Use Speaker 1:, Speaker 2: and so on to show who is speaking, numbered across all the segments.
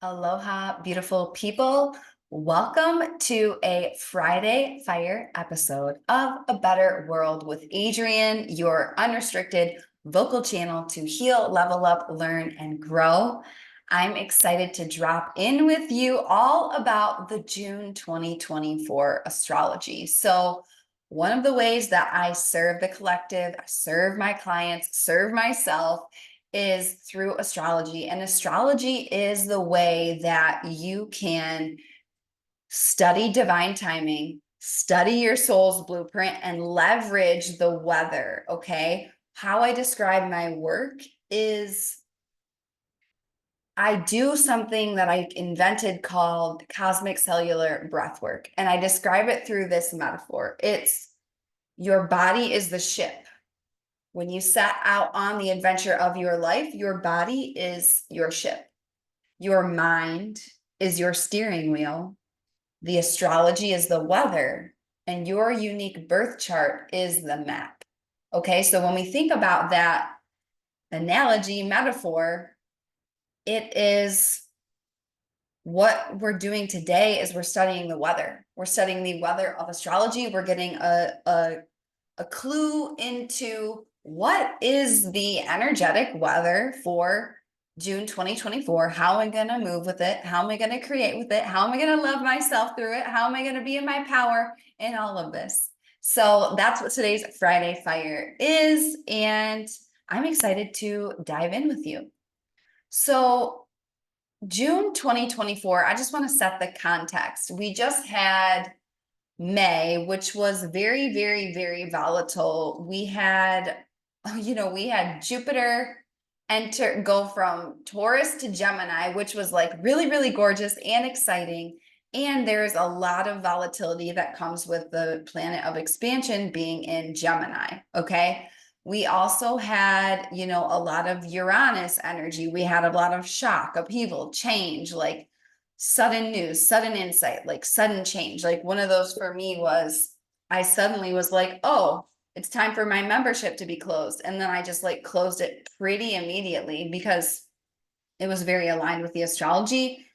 Speaker 1: Aloha, beautiful people. Welcome to a Friday Fire episode of A Better World with Adrienne, your unrestricted vocal channel to heal, level up, learn, and grow. I'm excited to drop in with you all about the June 2024 astrology. So, one of the ways that I serve the collective, I serve my clients, serve myself is through astrology. And astrology is the way that you can study divine timing, study your soul's blueprint, and leverage the weather. Okay. How I describe my work is I do something that I invented called cosmic cellular breath work. And I describe it through this metaphor. It's your body is the ship. When you set out on the adventure of your life, your body is your ship. Your mind is your steering wheel. The astrology is the weather, and your unique birth chart is the map. Okay, so when we think about that analogy, metaphor, it is what we're doing today is we're studying the weather. We're studying the weather of astrology. We're getting a clue into what is the energetic weather for June 2024. How am I going to move with it? How am I going to create with it? How am I going to love myself through it? How am I going to be in my power in all of this? So that's what today's Friday Fire is. And I'm excited to dive in with you. So June 2024, I just want to set the context. We just had May, which was very, very, very volatile. We had Jupiter go from Taurus to Gemini, which was like really, really gorgeous and exciting. And there's a lot of volatility that comes with the planet of expansion being in Gemini. Okay. We also had, a lot of Uranus energy. We had a lot of shock, upheaval, change, like sudden news, sudden insight, like sudden change. Like one of those for me was I suddenly was like, oh, it's time for my membership to be closed. And then I just like closed it pretty immediately because it was very aligned with the astrology.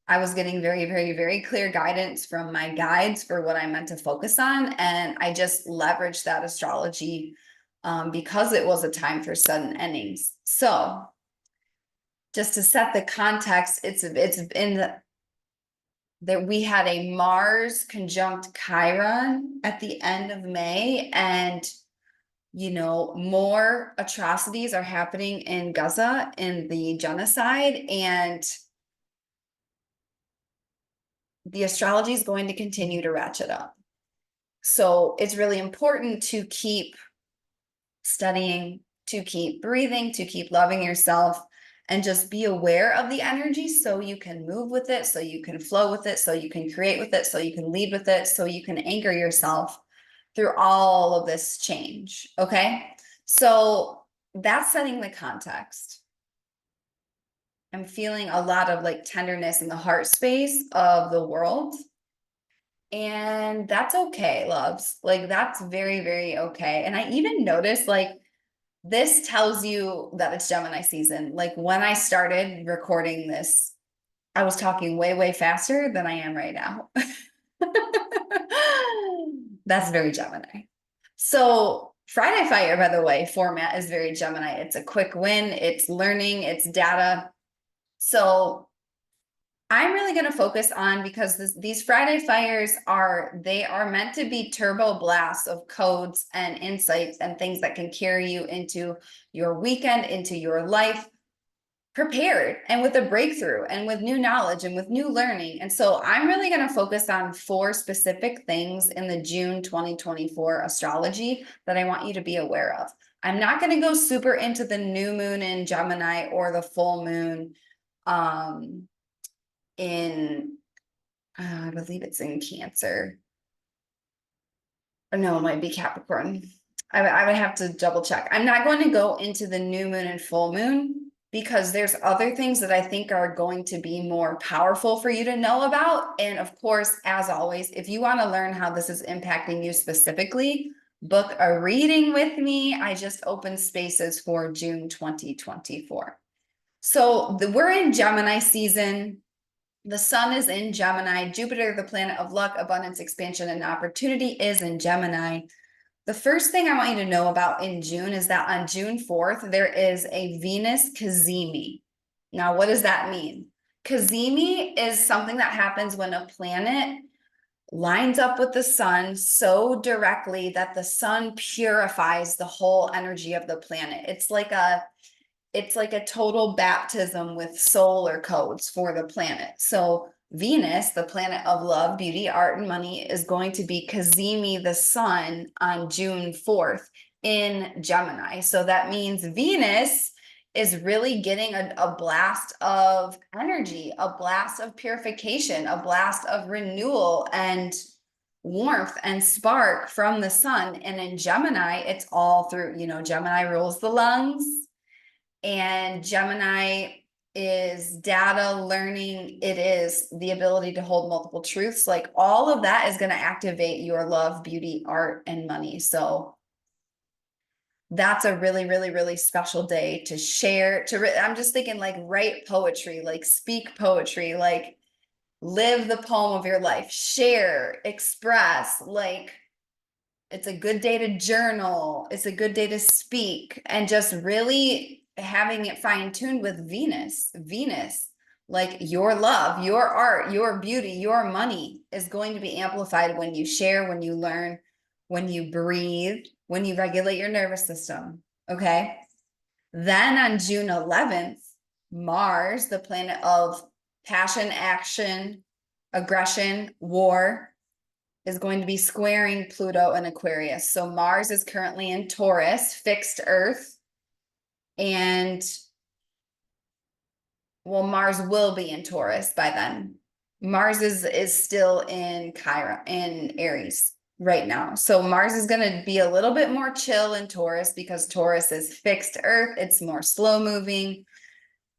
Speaker 1: I was getting very, very, very clear guidance from my guides for what I meant to focus on. And I just leveraged that astrology because it was a time for sudden endings. So just to set the context, it's in that we had a Mars conjunct Chiron at the end of May, and more atrocities are happening in Gaza in the genocide, and the astrology is going to continue to ratchet up. So it's really important to keep studying, to keep breathing, to keep loving yourself, and just be aware of the energy so you can move with it, so you can flow with it, so you can create with it, so you can lead with it, so you can anchor yourself through all of this change. Okay. So that's setting the context. I'm feeling a lot of like tenderness in the heart space of the world. And that's okay, loves. Like that's very, very okay. And I even noticed like this tells you that it's Gemini season. Like when I started recording this, I was talking way, way faster than I am right now. That's very Gemini. So Friday Fire, by the way, format is very Gemini. It's a quick win. It's learning. It's data. So I'm really going to focus on, because these Friday Fires are meant to be turbo blasts of codes and insights and things that can carry you into your weekend, into your life, prepared and with a breakthrough and with new knowledge and with new learning. And so I'm really going to focus on 4 specific things in the June 2024 astrology that I want you to be aware of. I'm not going to go super into the new moon in Gemini or the full moon I believe it's in Cancer. Or no, it might be Capricorn. I would have to double check. I'm not going to go into the new moon and full moon because there's other things that I think are going to be more powerful for you to know about. And of course, as always, if you want to learn how this is impacting you specifically, book a reading with me. I just opened spaces for June 2024. So we're in Gemini season. The sun is in Gemini. Jupiter, the planet of luck, abundance, expansion, and opportunity, is in Gemini. The first thing I want you to know about in June is that on June 4th, there is a Venus Cazimi. Now, what does that mean? Cazimi is something that happens when a planet lines up with the sun so directly that the sun purifies the whole energy of the planet. It's like a total baptism with solar codes for the planet. So Venus, the planet of love, beauty, art, and money, is going to be Cazimi the sun on June 4th in Gemini. So that means Venus is really getting a blast of energy, a blast of purification, a blast of renewal and warmth and spark from the sun. And in Gemini, it's all through, Gemini rules the lungs, and Gemini is data learning. It is the ability to hold multiple truths. Like all of that is going to activate your love, beauty, art, and money. So that's a really, really, really special day to share. I'm just thinking like write poetry, like speak poetry, like live the poem of your life, share, express, like it's a good day to journal. It's a good day to speak, and just really having it fine-tuned with Venus. Venus, like your love, your art, your beauty, your money is going to be amplified when you share, when you learn, when you breathe, when you regulate your nervous system. Okay. Then on June 11th, Mars, the planet of passion, action, aggression, war, is going to be squaring Pluto and Aquarius. So Mars is currently in Taurus, fixed Earth, and well, Mars will be in Taurus by then. Mars is still in Chiron, in Aries right now. So Mars is going to be a little bit more chill in Taurus because Taurus is fixed Earth. It's more slow moving.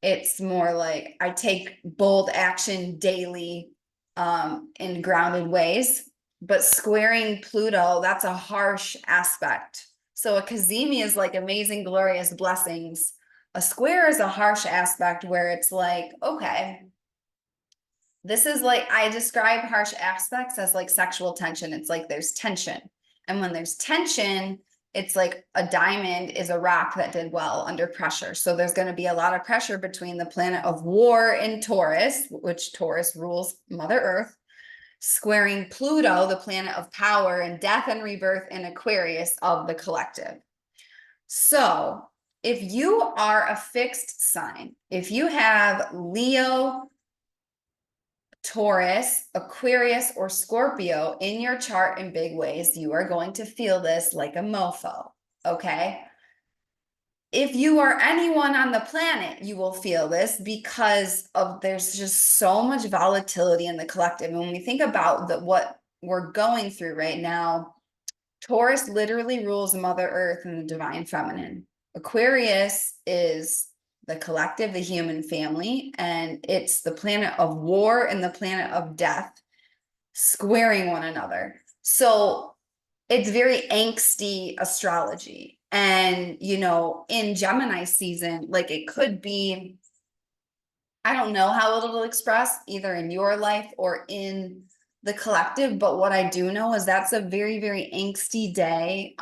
Speaker 1: It's more like I take bold action daily in grounded ways. But squaring Pluto, that's a harsh aspect. So a Cazimi is like amazing, glorious blessings. A square is a harsh aspect where it's like, okay, this is like, I describe harsh aspects as like sexual tension. It's like there's tension. And when there's tension, it's like a diamond is a rock that did well under pressure. So there's going to be a lot of pressure between the planet of war in Taurus, which Taurus rules Mother Earth, squaring Pluto, the planet of power and death and rebirth in Aquarius of the collective. So if you are a fixed sign, if you have Leo, Taurus, Aquarius, or Scorpio in your chart in big ways, you are going to feel this like a mofo, okay? If you are anyone on the planet, you will feel this because of there's just so much volatility in the collective. And when we think about what we're going through right now, Taurus literally rules Mother Earth and the divine feminine. Aquarius is the collective, the human family, and it's the planet of war and the planet of death squaring one another. So it's very angsty astrology. And, in Gemini season, like it could be, I don't know how it'll express either in your life or in the collective, but what I do know is that's a very, very angsty day.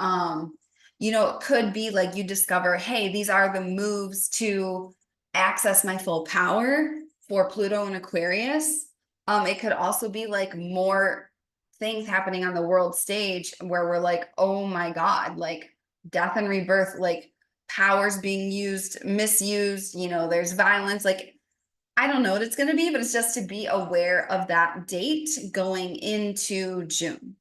Speaker 1: It could be like you discover, hey, these are the moves to access my full power for Pluto and Aquarius. It could also be like more things happening on the world stage where we're like, oh my God, like death and rebirth, like powers being used, misused, there's violence, like I don't know what it's going to be, but it's just to be aware of that date going into June.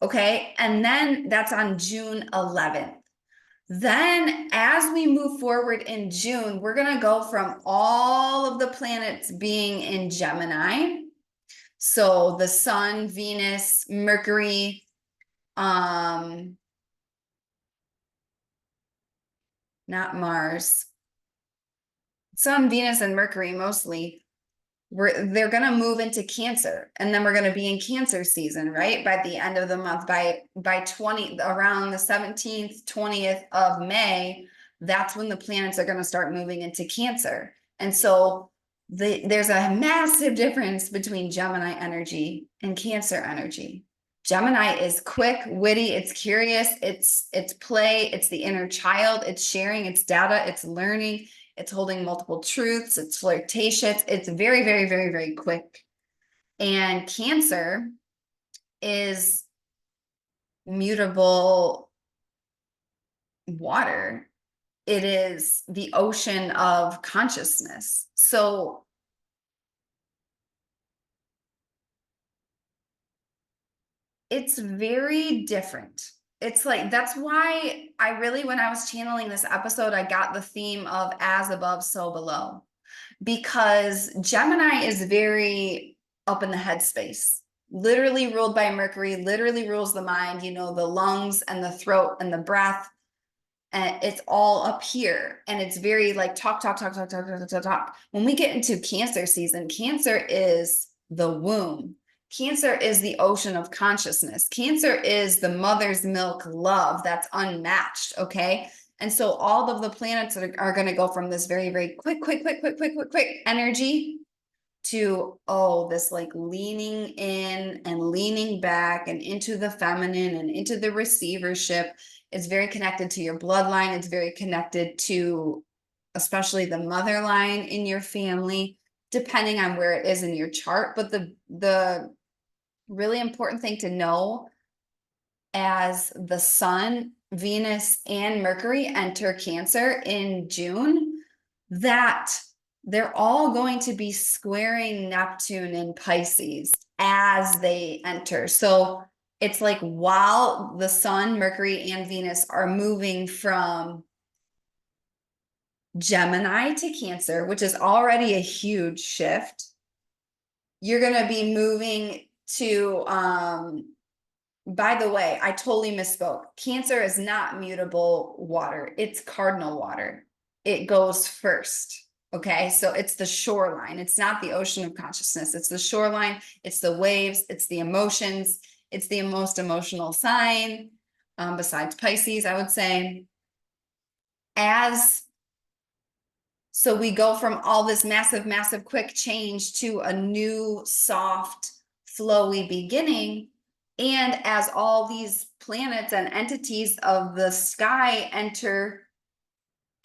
Speaker 1: Okay. And then that's on June 11th. Then as we move forward in June, we're going to go from all of the planets being in Gemini. So the sun, Venus, Mercury, not Mars, Sun, Venus, and Mercury mostly, they're going to move into Cancer, and then we're going to be in Cancer season, right? By the end of the month, by around the 17th, 20th of May, that's when the planets are going to start moving into Cancer. And so There's a massive difference between Gemini energy and Cancer energy. Gemini is quick, witty, it's curious, it's play, it's the inner child, it's sharing, it's data, it's learning, it's holding multiple truths, it's flirtatious, it's very, very, very, very quick. And Cancer is mutable water. It is the ocean of consciousness. So it's very different. It's like, that's why I really, when I was channeling this episode, I got the theme of as above, so below, because Gemini is very up in the headspace, literally ruled by Mercury, literally rules the mind, you know, the lungs and the throat and the breath. And it's all up here. And it's very like talk, talk, talk, talk, talk, talk, talk, talk. When we get into Cancer season, Cancer is the womb. Cancer is the ocean of consciousness. Cancer is the mother's milk love that's unmatched. Okay. And so all of the planets are going to go from this very, very quick, quick, quick, quick, quick, quick, quick energy to, oh, this like leaning in and leaning back and into the feminine and into the receivership. It's very connected to your bloodline. It's very connected to especially the mother line in your family, depending on where it is in your chart. But the really important thing to know, as the sun, Venus, and Mercury enter Cancer in June, that they're all going to be squaring Neptune in Pisces as they enter. So it's like while the sun, Mercury, and Venus are moving from Gemini to Cancer, which is already a huge shift, you're going to be moving to, by the way, I totally misspoke. Cancer is not mutable water. It's cardinal water. It goes first. Okay. So it's the shoreline. It's not the ocean of consciousness. It's the shoreline. It's the waves. It's the emotions. It's the most emotional sign, besides Pisces, I would say. So we go from all this massive, massive quick change to a new, soft, flowy beginning. And as all these planets and entities of the sky enter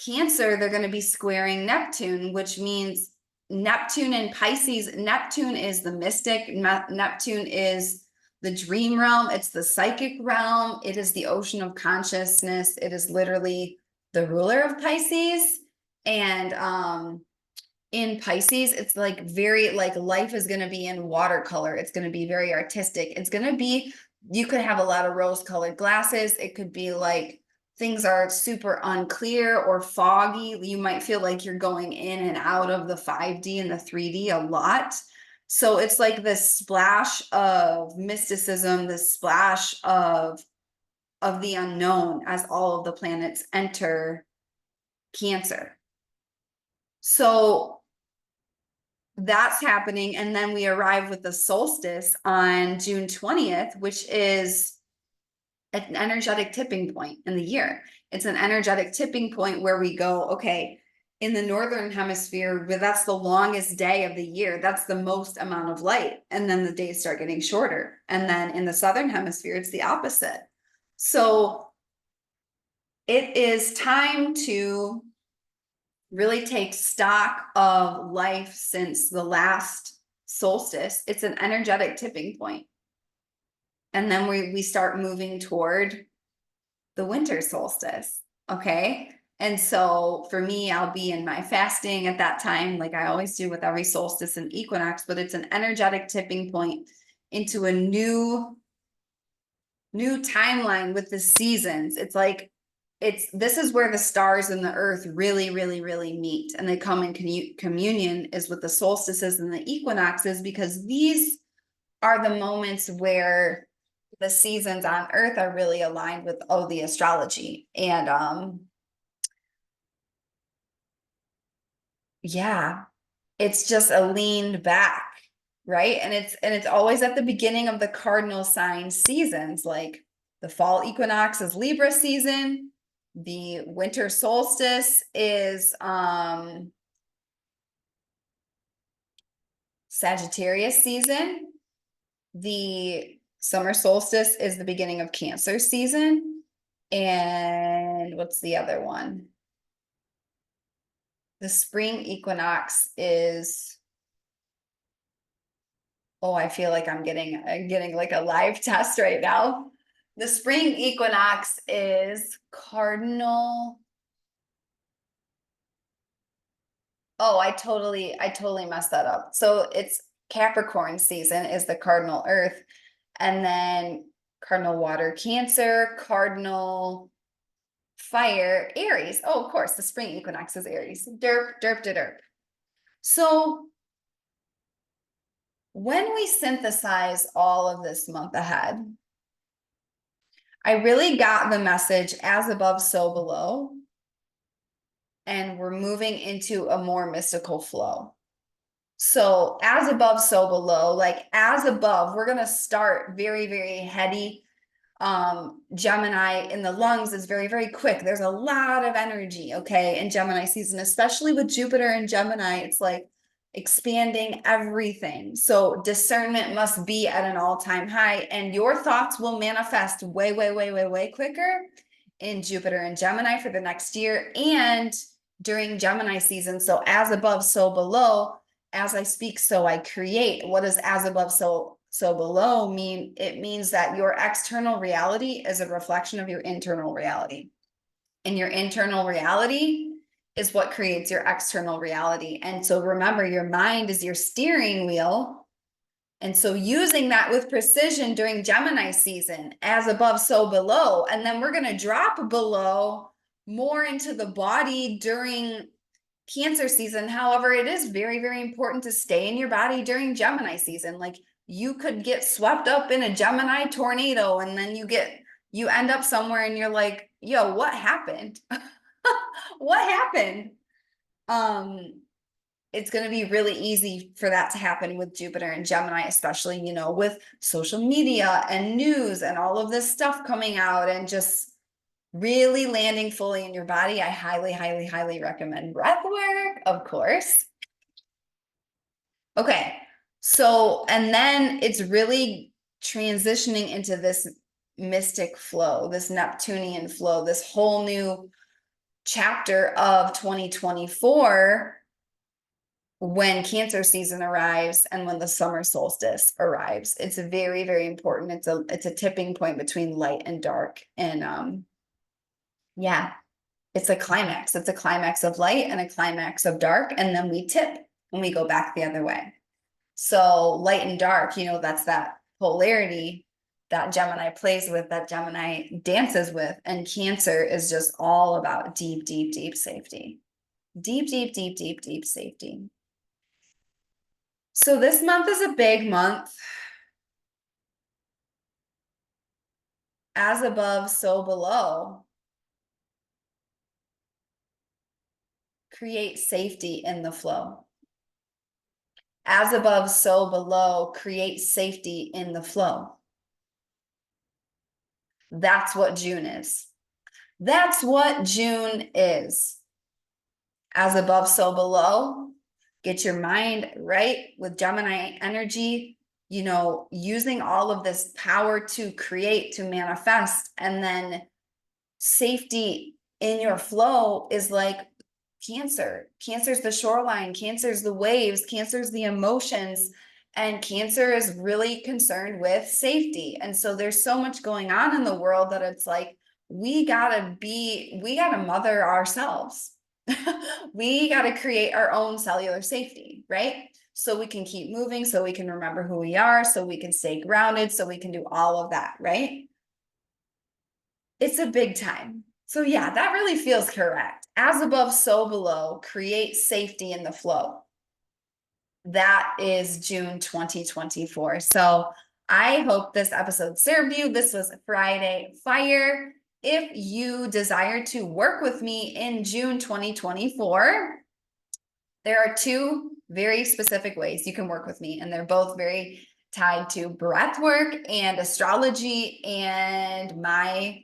Speaker 1: Cancer, they're going to be squaring Neptune, which means Neptune in Pisces. Neptune is the mystic. Neptune is the dream realm. It's the psychic realm. It is the ocean of consciousness. It is literally the ruler of Pisces. And in Pisces, it's like very like life is going to be in watercolor. It's going to be very artistic. It's going to be, you could have a lot of rose colored glasses. It could be like things are super unclear or foggy. You might feel like you're going in and out of the 5D and the 3D a lot. So it's like this splash of mysticism, this splash of the unknown as all of the planets enter Cancer. So that's happening. And then we arrive with the solstice on June 20th, which is an energetic tipping point in the year. It's an energetic tipping point where we go, okay, in the northern hemisphere, that's the longest day of the year. That's the most amount of light. And then the days start getting shorter. And then in the southern hemisphere, it's the opposite. So it is time to really take stock of life since the last solstice. It's an energetic tipping point. And then we start moving toward the winter solstice. Okay. And so for me, I'll be in my fasting at that time, like I always do with every solstice and equinox, but it's an energetic tipping point into a new timeline with the seasons. It's like, this is where the stars and the earth really, really, really meet, and they come in communion is with the solstices and the equinoxes, because these are the moments where the seasons on earth are really aligned with the astrology. And yeah, it's just a leaned back, right? And it's always at the beginning of the cardinal sign seasons, like the fall equinox is Libra season. The winter solstice is Sagittarius season. The summer solstice is the beginning of Cancer season. And what's the other one? The spring equinox is, oh, I feel like I'm getting like a live test right now. The spring equinox is cardinal. Oh, I totally messed that up. So it's Capricorn season is the cardinal earth, and then cardinal water Cancer, cardinal fire Aries. Oh, of course, the spring equinox is Aries. Derp, derp, derp. So when we synthesize all of this month ahead, I really got the message as above, so below. And we're moving into a more mystical flow. So as above, so below, like as above, we're going to start very, very heady. Gemini in the lungs is very, very quick. There's a lot of energy, okay, in Gemini season, especially with Jupiter and Gemini. It's like expanding everything. So discernment must be at an all-time high, and your thoughts will manifest way, way, way, way, way quicker in Jupiter and Gemini for the next year and during Gemini season. So as above, so below. As I speak, so I create. What does as above, so below mean? It means that your external reality is a reflection of your internal reality. And your internal reality is what creates your external reality. And so remember, your mind is your steering wheel. And so using that with precision during Gemini season, as above, so below. And then we're going to drop below more into the body during Cancer season. However, it is very, very important to stay in your body during Gemini season. Like you could get swept up in a Gemini tornado and then you end up somewhere and you're like, yo, what happened? What happened? It's going to be really easy for that to happen with Jupiter and Gemini, especially, with social media and news and all of this stuff coming out and just really landing fully in your body. I highly, highly, highly recommend breath work, of course. Okay, so, and then it's really transitioning into this mystic flow, this Neptunian flow, this whole new chapter of 2024 when Cancer season arrives and when the summer solstice arrives. It's very, very important. It's a tipping point between light and dark. And yeah, it's a climax. It's a climax of light and a climax of dark. And then we tip and we go back the other way. So light and dark, that's that polarity that Gemini plays with, that Gemini dances with. And Cancer is just all about deep, deep, deep safety. Deep, deep, deep, deep, deep safety. So this month is a big month. As above, so below. Create safety in the flow. As above, so below. Create safety in the flow. That's what June is. That's what June is. As above, so below. Get your mind right with Gemini energy, using all of this power to create, to manifest, and then safety in your flow is like Cancer. Cancer's the shoreline, Cancer's the waves, Cancer's the emotions, and Cancer is really concerned with safety. And so there's so much going on in the world that it's like, we gotta mother ourselves. We got to create our own cellular safety, right? So we can keep moving, so we can remember who we are, so we can stay grounded, so we can do all of that, right? It's a big time. So yeah, that really feels correct. As above, so below. Create safety in the flow. That is June 2024. So I hope this episode served you. This was Friday Fire. If you desire to work with me in June 2024, there are two very specific ways you can work with me, and they're both very tied to breath work and astrology and my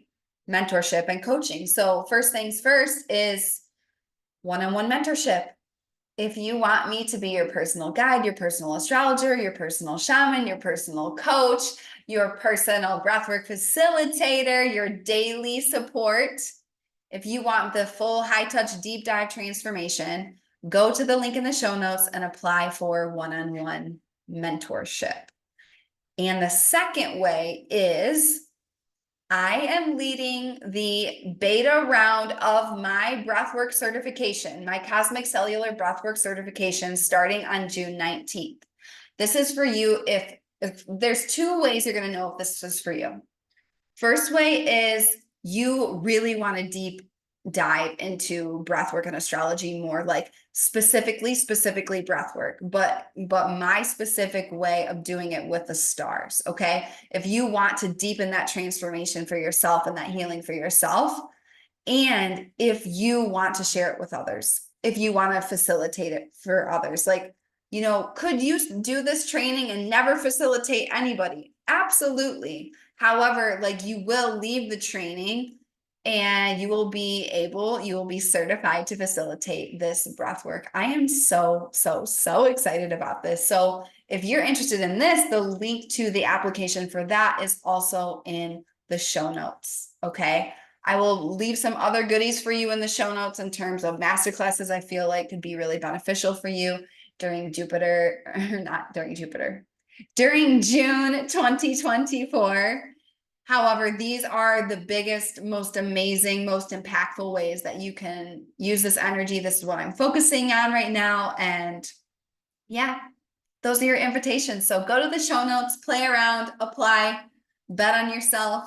Speaker 1: mentorship and coaching. So first things first is one-on-one mentorship. If you want me to be your personal guide, your personal astrologer, your personal shaman, your personal coach, your personal breathwork facilitator, your daily support, if you want the full high-touch deep dive transformation, go to the link in the show notes and apply for one-on-one mentorship. And the second way is I am leading the beta round of my breathwork certification, my cosmic cellular breathwork certification, starting on June 19th. This is for you if there's two ways you're going to know if this is for you. First way is you really want to deep dive into breathwork and astrology more, like specifically breathwork, but my specific way of doing it with the stars. Okay, if you want to deepen that transformation for yourself and that healing for yourself, and if you want to share it with others, if you want to facilitate it for others, like, you know, could you do this training and never facilitate anybody? Absolutely. However, like, you will leave the training and you will be certified to facilitate this breath work. I am so excited about this. So if you're interested in this, the link to the application for that is also in the show notes. Okay. I will leave some other goodies for you in the show notes in terms of masterclasses I feel like could be really beneficial for you during Jupiter, or not during Jupiter, during June 2024. However, these are the biggest, most amazing, most impactful ways that you can use this energy. This is what I'm focusing on right now. And yeah, those are your invitations. So go to the show notes, play around, apply, bet on yourself.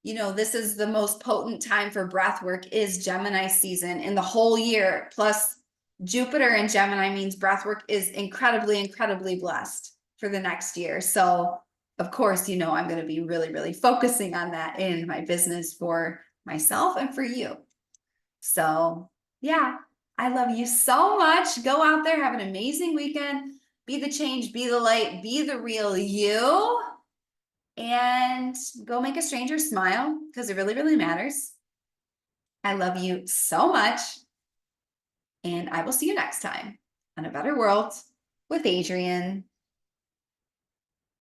Speaker 1: You know, this is the most potent time for breath work is Gemini season in the whole year. Plus Jupiter in Gemini means breath work is incredibly blessed for the next year. So of course, you know, I'm going to be really focusing on that in my business for myself and for you. So yeah, I love you so much. Go out there, have an amazing weekend. Be the change, be the light, be the real you. And go make a stranger smile because it really matters. I love you so much. And I will see you next time on A Better World with Adrienne.